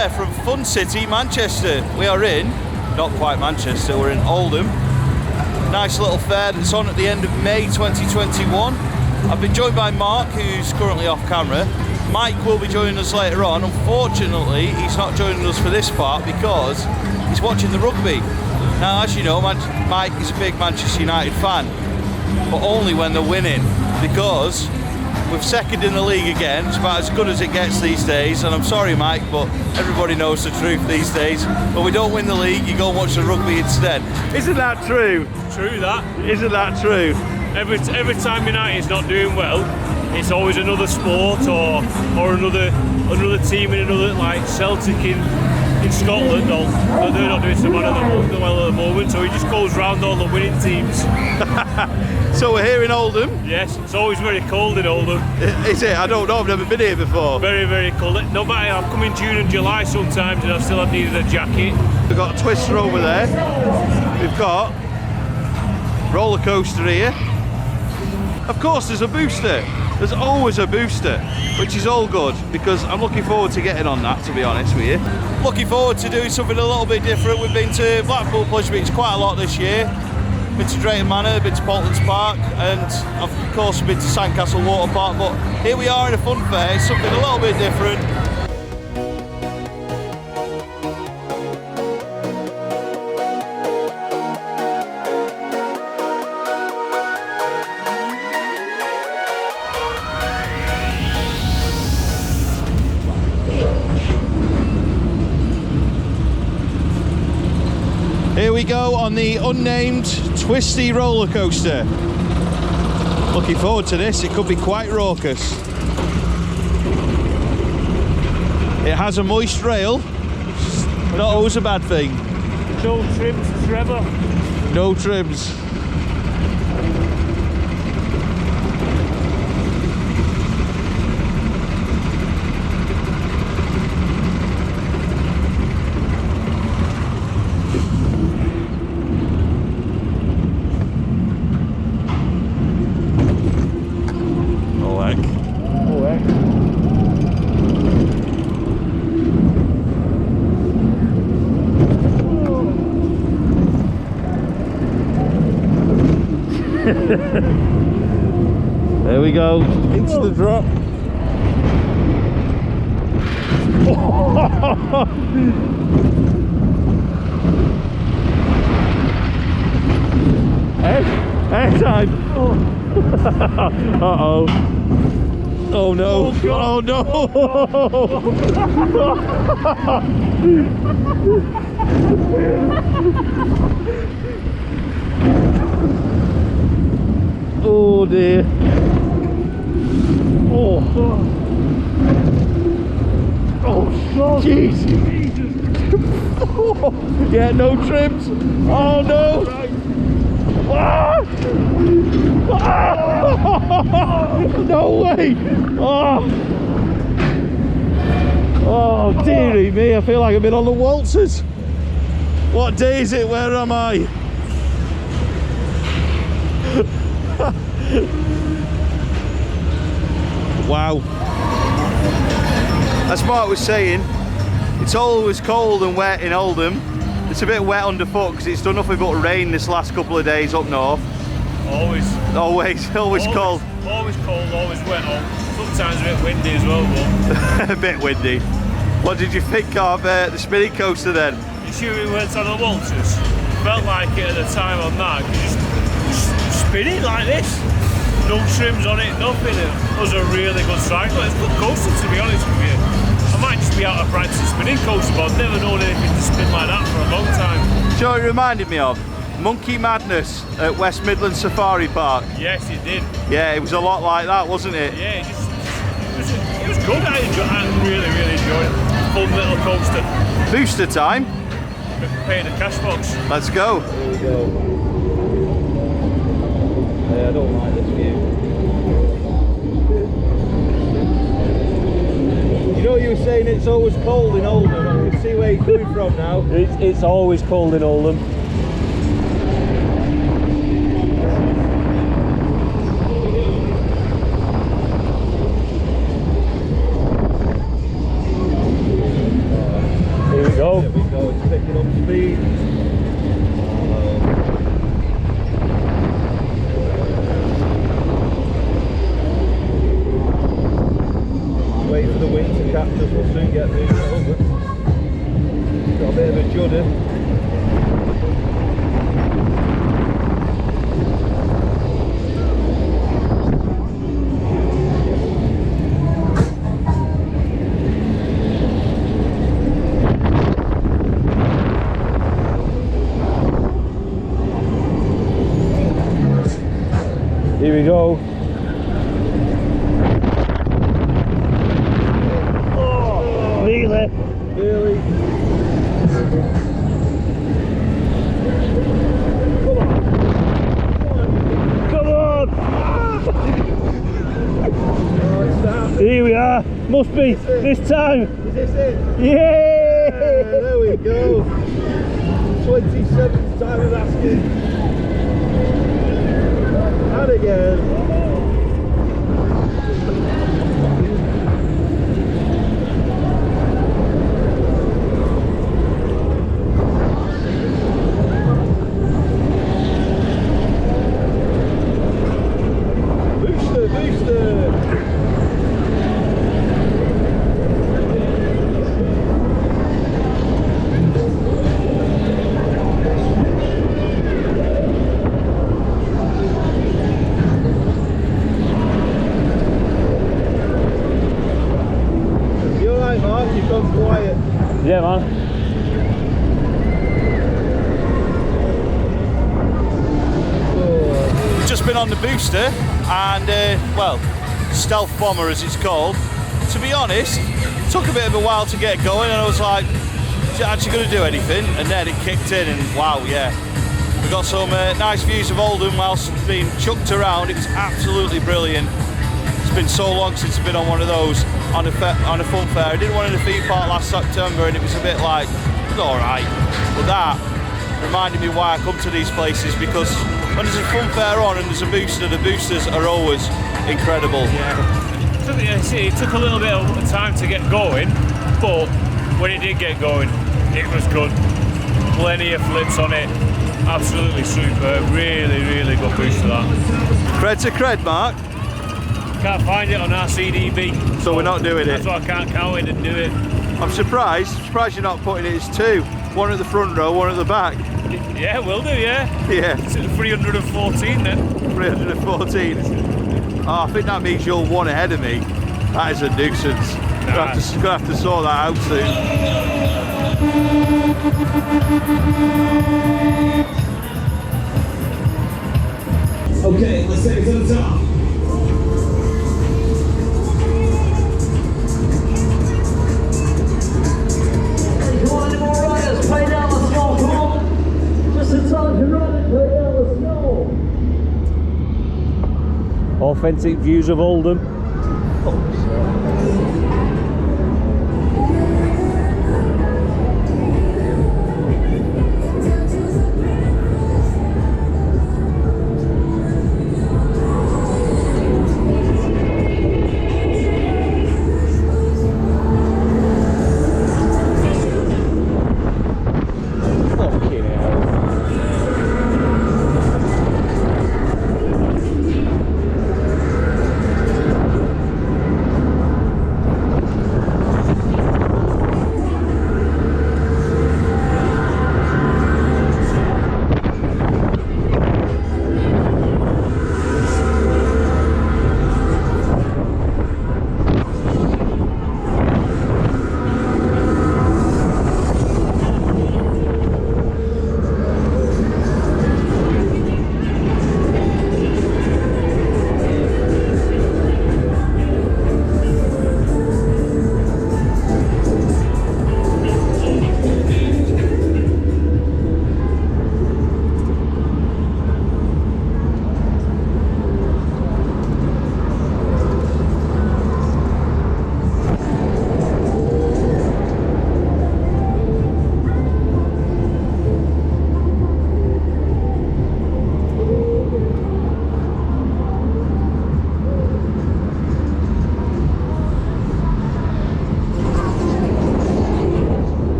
there from Fun City, Manchester. We are in, not quite Manchester, we're in Oldham. Nice little fair that's on at the end of May 2021. I've been joined by Mark, who's currently off camera. Mike will be joining us later on. Unfortunately, he's not joining us for this part because he's watching the rugby. Now, as you know, Mike is a big Manchester United fan, but only when they're winning, because we're second in the league again. It's about as good as it gets these days, and I'm sorry, Mike, but everybody knows the truth these days. But we don't win the league, you go and watch the rugby instead. Isn't that true? True that. Isn't that true? Every time United's not doing well, it's always another sport or another team in another, like Celtic in Scotland. Or they're not doing so well at the moment, so he just goes round all the winning teams. So we're here in Oldham. Yes, it's always very cold in Oldham. Is it? I don't know. I've never been here before. Very, very cold. No matter, I've come in June and July sometimes, and I still have needed a jacket. We've got a twister over there. We've got roller coaster here. Of course, there's a booster. There's always a booster, which is all good because I'm looking forward to getting on that, to be honest with you. Looking forward to doing something a little bit different. We've been to Blackpool Pleasure Beach quite a lot this year. Been to Drayton Manor, been to Portland's Park, and of course been to Sandcastle Water Park, but here we are in a fun fair. It's something a little bit different. Here we go on the unnamed twisty roller coaster. Looking forward to this, it could be quite raucous. It has a moist rail, not always a bad thing. No trims, Trevor. No trims. There we go, into the drop. Air time. Uh-oh. Oh no. Oh no. Oh dear. Oh. Oh, jeez. Yeah, no trims. Oh no. Ah! Ah! No way. Oh. Oh dearie me, I feel like I've been on the waltzers. What day is it? Where am I? Wow. As Mark was saying, it's always cold and wet in Oldham. It's a bit wet underfoot because it's done nothing but rain this last couple of days up north. Always cold. Always cold, always wet. Sometimes a bit windy as well, but... A bit windy. What did you think of the spinning coaster then? You sure it went on the waltzers? Felt like it at the time on that. Just spinning like this. No trims on it, nothing. It was a really good cycle. It's a good coaster, to be honest with you. I might just be out of practice spinning coaster, but I've never known anything to spin like that for a long time. Do you know what it reminded me of? Monkey Madness at West Midlands Safari Park. Yes, it did. Yeah, it was a lot like that, wasn't it? Yeah, it was good. I really enjoyed it. Fun little coaster. Booster time. Pay the cash box. Let's go. Here we go. Yeah, I don't like this view. You know, you were saying it's always cold in Oldham. I can see where you're coming from now. It's always cold in Oldham. Here we go. Oh, really? Really? Come on! Here we are. Must be this time. Is this it? Yeah! There we go. 27th time of asking. And again. Booster, booster. Quiet. Yeah, man. We've just been on the booster and, well, stealth bomber as it's called. To be honest, it took a bit of a while to get going and I was like, is it actually going to do anything? And then it kicked in and wow, yeah. We got some nice views of Oldham whilst being chucked around. It was absolutely brilliant. It's been so long since I've been on one of those on a fun fair. I did one in the theme park last September and it was a bit like, it was alright. But that reminded me why I come to these places, because when there's a fun fair on and there's a booster, the boosters are always incredible. Yeah. It took a little bit of time to get going, but when it did get going, it was good. Plenty of flips on it. Absolutely superb. Really, really good booster that. Cred to cred, Mark. Can't find it on our CDB. So we're not doing it. That's why I can't count it and do it. I'm surprised you're not putting it as two. One at the front row, one at the back. Yeah, will do, yeah. Yeah. It's at 314 then. 314. Oh, I think that means you're one ahead of me. That is a nuisance. Nice. Gonna have to sort that out soon. Okay, let's take it to the top. Authentic views of Oldham.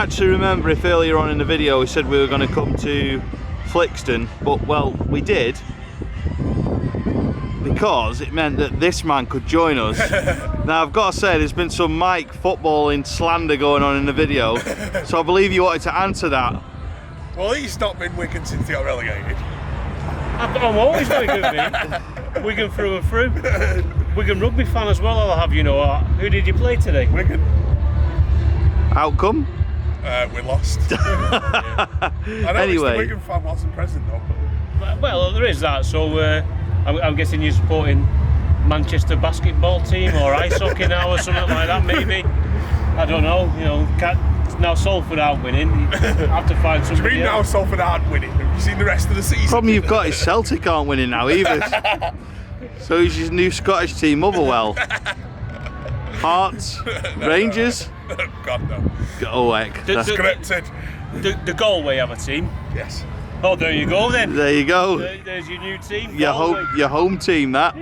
actually remember if earlier on in the video we said we were going to come to Flixton, but well, we did, because it meant that this man could join us. Now I've got to say, there's been some Mike footballing slander going on in the video, so I believe you wanted to answer that. Well, he's not been Wigan since they got relegated. I'm always Wigan, mate. Wigan through and through. Wigan rugby fan as well, I'll have you know. Who did you play today? Wigan. Outcome? We lost. I know Anyway. the Wigan fan wasn't present though. Well, there is that, so I'm guessing you're supporting Manchester basketball team or ice hockey now or something like that, maybe. I don't know, you know, now Salford aren't winning, you have to find somebody. Do you mean now Salford aren't winning? Have you seen the rest of the season? Problem you've got is Celtic aren't winning now either. So is your new Scottish team Motherwell. Hearts, Rangers. God no. Oh heck. Scripted. The Galway have a team. Yes. Oh, there you go then. There you go. There's your new team. Your home team, that.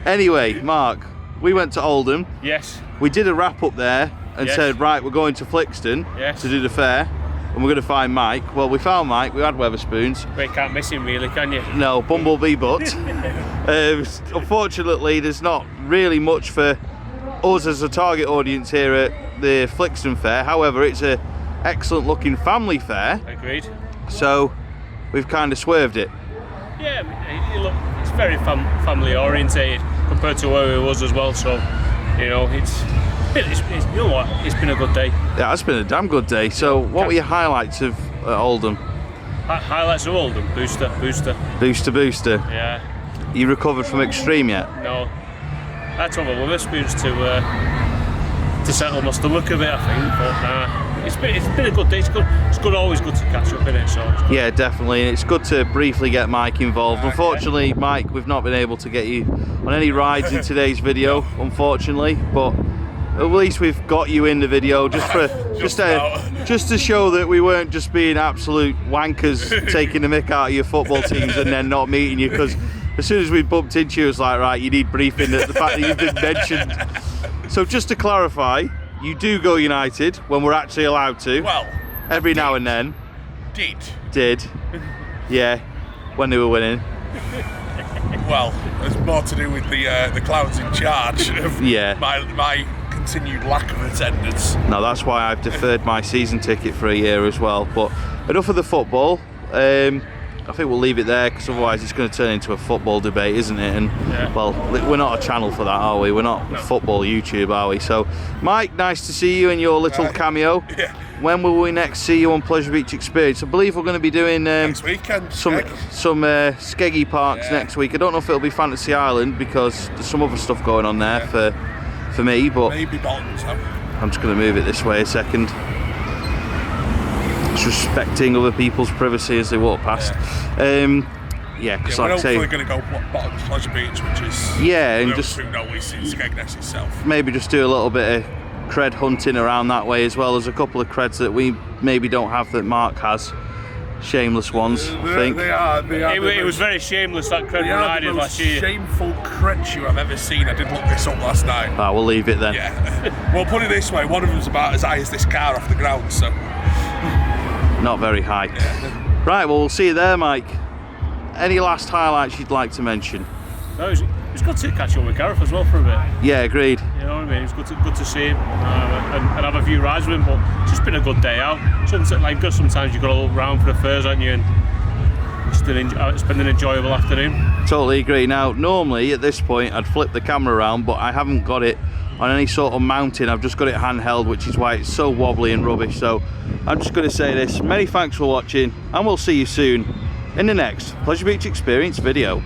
Anyway, Mark, we went to Oldham. Yes. We did a wrap up there and Yes. said, right, we're going to Flixton Yes. to do the fair, and we're going to find Mike. Well, we found Mike. We had Weatherspoons. But you can't miss him really, can you? No, bumblebee butt. Unfortunately, there's not really much for us as a target audience here at the Flixton Fair. However, it's a excellent looking family fair, Agreed. so we've kind of swerved it. Yeah, look, it's very family orientated compared to where it was as well. So, you know, you know what? It's been a good day. Yeah, it's been a damn good day. So, what were your highlights of Oldham? Highlights of Oldham. Booster. Booster. Yeah. You recovered from extreme yet? No. I had to have a Weatherspoons to settle my stomach a bit, I think. But it's been a good day. It's good. Always good to catch up in it. So it's good. Yeah, definitely. It's good to briefly get Mike involved. Unfortunately, Mike, we've not been able to get you on any rides in today's video, unfortunately. But at least we've got you in the video just to show that we weren't just being absolute wankers taking the mick out of your football teams and then not meeting you, because as soon as we bumped into you, it was like, right, you need briefing at the fact that you've been mentioned. So just to clarify, you do go United when we're actually allowed to. Well, every now and then. Did. Yeah, when they were winning. Well, it's more to do with the clowns in charge of my continued lack of attendance. No, that's why I've deferred my season ticket for a year as well. But enough of the football. I think we'll leave it there, because otherwise it's going to turn into a football debate, isn't it? And well, we're not a channel for that, are we? We're not football YouTube, are we? So, Mike, nice to see you in your little cameo. Yeah. When will we next see you on Pleasure Beach Experience? I believe we're going to be doing next weekend. some skeggy parks next week. I don't know if it'll be Fantasy Island, because there's some other stuff going on there for me. But maybe Bolton's. I'm just going to move it this way a second. Respecting other people's privacy as they walk past. Because we're like I say, hopefully going to go bottom Pleasure Beach, which is and just Skegness itself. Maybe just do a little bit of cred hunting around that way, as well as a couple of creds that we maybe don't have that Mark has. Shameless ones, I think. They are. It was very shameless, that cred run I did last year. Shameful creds you have ever seen. I did look this up last night. Ah, we'll leave it then. Yeah. Well, put it this way, one of them's about as high as this car off the ground, so. Not very high. Yeah. Right, well, we'll see you there, Mike. Any last highlights you'd like to mention? No, it's good to catch up with Gareth as well for a bit. Yeah, agreed. You know what I mean? It's good to see him and have a few rides with him, but it's just been a good day out. Sometimes you've got to look round for the fairs, haven't you? And just spend an enjoyable afternoon. Totally agree. Now, normally at this point I'd flip the camera around, but I haven't got it on any sort of mounting. I've just got it handheld, which is why it's so wobbly and rubbish. So I'm just going to say this. Many thanks for watching, and we'll see you soon in the next Pleasure Beach Experience video.